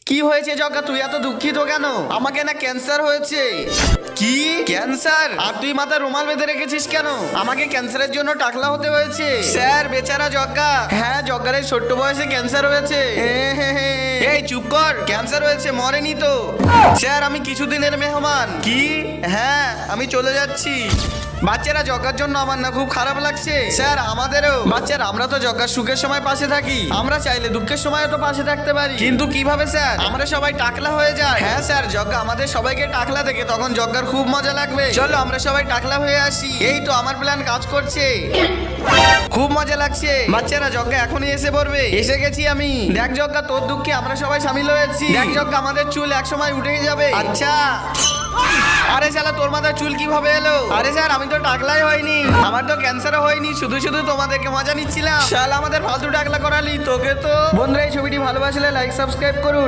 কি হয়েছে জগা, তুই এত দুঃখিত কেন? আমাকে না ক্যান্সার হয়েছে। কি ক্যান্সার? আর তুই মাথায় রুমাল বেঁধে রেখেছিস কেন? আমাকে ক্যান্সারের জন্য টাকলা হতে হয়েছে স্যার। বেচারা জগা। হ্যাঁ, জগার এই ছোট্ট বয়সে ক্যান্সার হয়েছে। এই চুপ কর, ক্যান্সার হয়েছে, মরেনি তো। স্যার আমি কিছুদিনের মেহমান। কি? হ্যাঁ আমি চলে যাচ্ছি। বাচ্চারা জগার জন্য আমার না খুব খারাপ লাগছে স্যার। আমাদেরও। বাচ্চারা আমরা তো জগার সুখের সময় পাশে থাকি, আমরা চাইলে দুঃখের সময়ও তো পাশে থাকতে পারি। কিন্তু কিভাবে স্যার? আমরা সবাই টাকলা হয়ে যাই। হ্যাঁ স্যার, জগা আমাদের সবাইকে টাকলা দেখে তখন জগার খুব মজা লাগবে। চলো আমরা সবাই টাকলা হয়ে আসি। এই তো আমার প্ল্যান কাজ করছে, খুব মজা লাগছে। বাচ্চারা জগা এখনই এসে পড়বে। এসে গেছি আমি। দেখ জগা, তোর দুঃখে আমরা সবাই সামিল হয়েছি। দেখ জগা, আমাদের চুল এক সময় উঠে যাবে। আচ্ছা। আরে শালা, তোর মাথায় চুল কিভাবে এলো? আরে স্যার আমি তো টাকলাই হয়নি, আমার তো ক্যান্সারও হয়নি, শুধু শুধু তোমাদেরকে মজা নিচ্ছিলাম। শালা আমাদের ফালতু টাকলা করালি তোকে তো। বন্ধুরা এই ছবিটি ভালোবাসলে লাইক সাবস্ক্রাইব করুন।